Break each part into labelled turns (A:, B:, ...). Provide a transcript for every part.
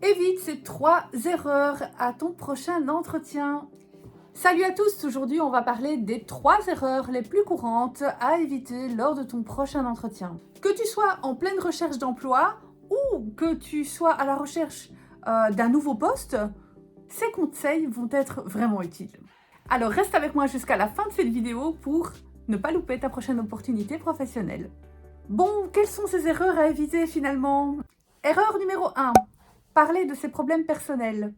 A: Évite ces 3 erreurs à ton prochain entretien. Salut à tous, aujourd'hui on va parler des 3 erreurs les plus courantes à éviter lors de ton prochain entretien. Que tu sois en pleine recherche d'emploi ou que tu sois à la recherche d'un nouveau poste, ces conseils vont être vraiment utiles. Alors reste avec moi jusqu'à la fin de cette vidéo pour ne pas louper ta prochaine opportunité professionnelle. Bon, quelles sont ces erreurs à éviter finalement? Erreur numéro 1. Parler de ses problèmes personnels.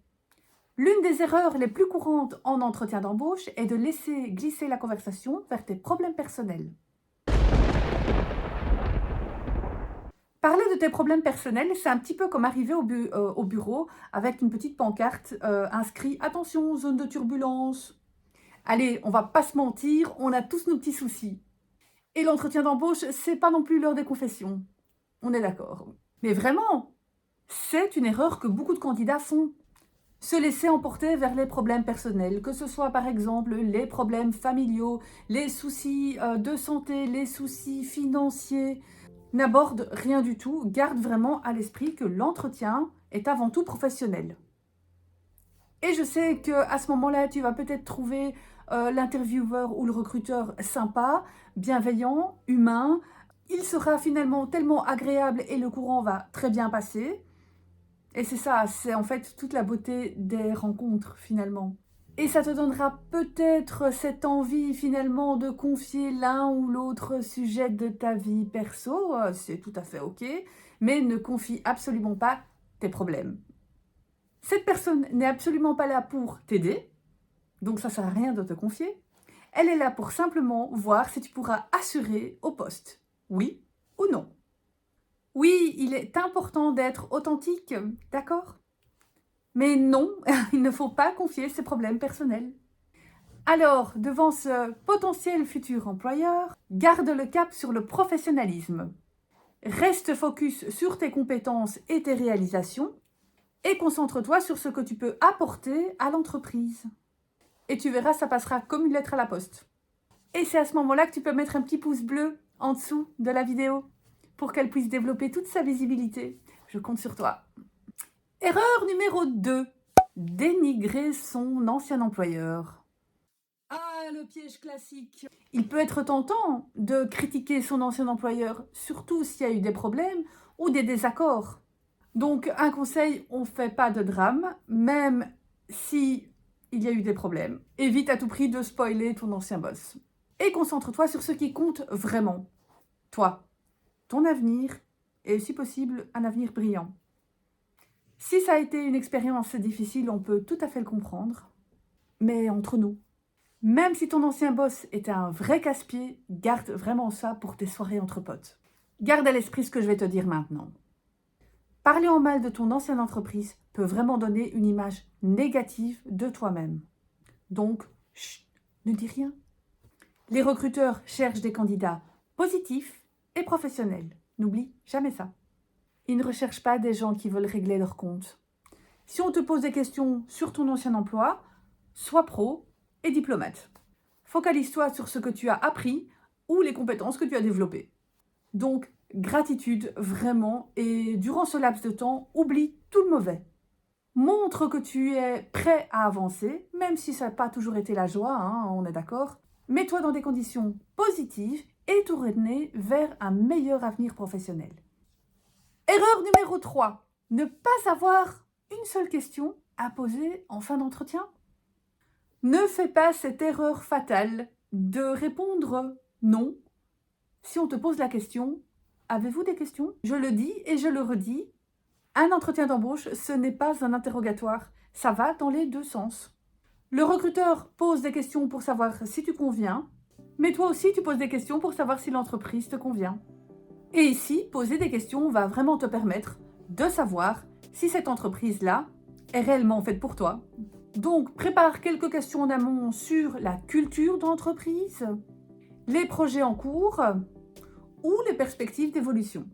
A: L'une des erreurs les plus courantes en entretien d'embauche est de laisser glisser la conversation vers tes problèmes personnels. Parler de tes problèmes personnels, c'est un petit peu comme arriver au bureau avec une petite pancarte inscrit « Attention, zone de turbulence ». Allez, on va pas se mentir, on a tous nos petits soucis. Et l'entretien d'embauche, c'est pas non plus l'heure des confessions. On est d'accord. Mais vraiment, c'est une erreur que beaucoup de candidats font. Se laisser emporter vers les problèmes personnels, que ce soit par exemple les problèmes familiaux, les soucis de santé, les soucis financiers. N'aborde rien du tout, garde vraiment à l'esprit que l'entretien est avant tout professionnel. Et je sais qu'à ce moment-là, tu vas peut-être trouver l'intervieweur ou le recruteur sympa, bienveillant, humain. Il sera finalement tellement agréable et le courant va très bien passer. Et c'est ça, c'est en fait toute la beauté des rencontres finalement. Et ça te donnera peut-être cette envie finalement de confier l'un ou l'autre sujet de ta vie perso, c'est tout à fait ok, mais ne confie absolument pas tes problèmes. Cette personne n'est absolument pas là pour t'aider, donc ça sert à rien de te confier. Elle est là pour simplement voir si tu pourras assurer au poste, oui ou non. Oui, il est important d'être authentique, d'accord? Mais non, il ne faut pas confier ses problèmes personnels. Alors, devant ce potentiel futur employeur, garde le cap sur le professionnalisme. Reste focus sur tes compétences et tes réalisations et concentre-toi sur ce que tu peux apporter à l'entreprise. Et tu verras, ça passera comme une lettre à la poste. Et c'est à ce moment-là que tu peux mettre un petit pouce bleu en dessous de la vidéo pour qu'elle puisse développer toute sa visibilité. Je compte sur toi. Erreur numéro 2. Dénigrer son ancien employeur. Ah, le piège classique. Il peut être tentant de critiquer son ancien employeur, surtout s'il y a eu des problèmes ou des désaccords. Donc, un conseil, on ne fait pas de drame, même si il y a eu des problèmes. Évite à tout prix de spoiler ton ancien boss. Et concentre-toi sur ce qui compte vraiment. Toi, ton avenir et, si possible, un avenir brillant. Si ça a été une expérience difficile, on peut tout à fait le comprendre. Mais entre nous, même si ton ancien boss était un vrai casse-pied, garde vraiment ça pour tes soirées entre potes. Garde à l'esprit ce que je vais te dire maintenant. Parler en mal de ton ancienne entreprise peut vraiment donner une image négative de toi-même. Donc, chut, ne dis rien. Les recruteurs cherchent des candidats positifs et professionnels. N'oublie jamais ça. Ils ne recherchent pas des gens qui veulent régler leur compte. Si on te pose des questions sur ton ancien emploi, sois pro et diplomate. Focalise-toi sur ce que tu as appris ou les compétences que tu as développées. Donc, gratitude vraiment, et durant ce laps de temps, oublie tout le mauvais. Montre que tu es prêt à avancer, même si ça n'a pas toujours été la joie, hein, on est d'accord. Mets-toi dans des conditions positives et tourne vers un meilleur avenir professionnel. Erreur numéro 3. Ne pas avoir une seule question à poser en fin d'entretien. Ne fais pas cette erreur fatale de répondre non si on te pose la question « Avez-vous des questions ?» Je le dis et je le redis, un entretien d'embauche, ce n'est pas un interrogatoire. Ça va dans les deux sens. Le recruteur pose des questions pour savoir si tu conviens, mais toi aussi tu poses des questions pour savoir si l'entreprise te convient. Et ici, poser des questions va vraiment te permettre de savoir si cette entreprise-là est réellement faite pour toi. Donc, prépare quelques questions en amont sur la culture de l'entreprise, les projets en cours ou les perspectives d'évolution.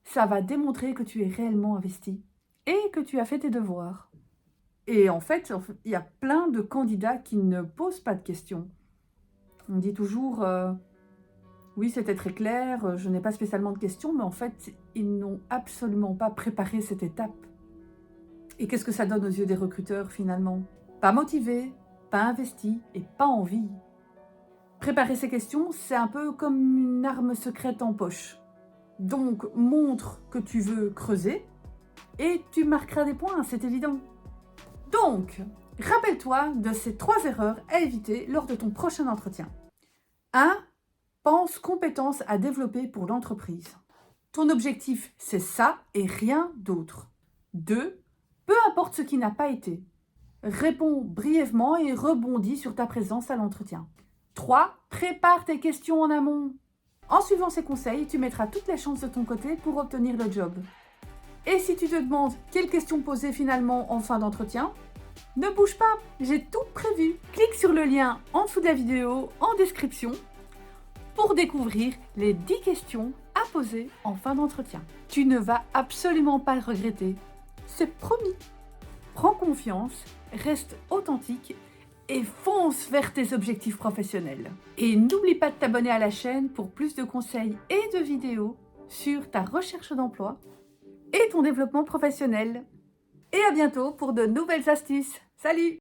A: Ça va démontrer que tu es réellement investi et que tu as fait tes devoirs. Et en fait, il y a plein de candidats qui ne posent pas de questions. On dit toujours oui, c'était très clair, je n'ai pas spécialement de questions, mais en fait, ils n'ont absolument pas préparé cette étape. Et qu'est-ce que ça donne aux yeux des recruteurs finalement? Pas motivé, pas investi et pas envie. Préparer ces questions, c'est un peu comme une arme secrète en poche. Donc, montre que tu veux creuser et tu marqueras des points, c'est évident. Donc, rappelle-toi de ces 3 erreurs à éviter lors de ton prochain entretien. 1. Pense compétences à développer pour l'entreprise. Ton objectif, c'est ça et rien d'autre. 2. Peu importe ce qui n'a pas été. Réponds brièvement et rebondis sur ta présence à l'entretien. 3. Prépare tes questions en amont. En suivant ces conseils, tu mettras toutes les chances de ton côté pour obtenir le job. Et si tu te demandes quelles questions poser finalement en fin d'entretien, ne bouge pas, j'ai tout prévu. Clique sur le lien en dessous de la vidéo, en description, pour découvrir les 10 questions à poser en fin d'entretien. Tu ne vas absolument pas le regretter, c'est promis. Prends confiance, reste authentique et fonce vers tes objectifs professionnels. Et n'oublie pas de t'abonner à la chaîne pour plus de conseils et de vidéos sur ta recherche d'emploi et ton développement professionnel. Et à bientôt pour de nouvelles astuces. Salut!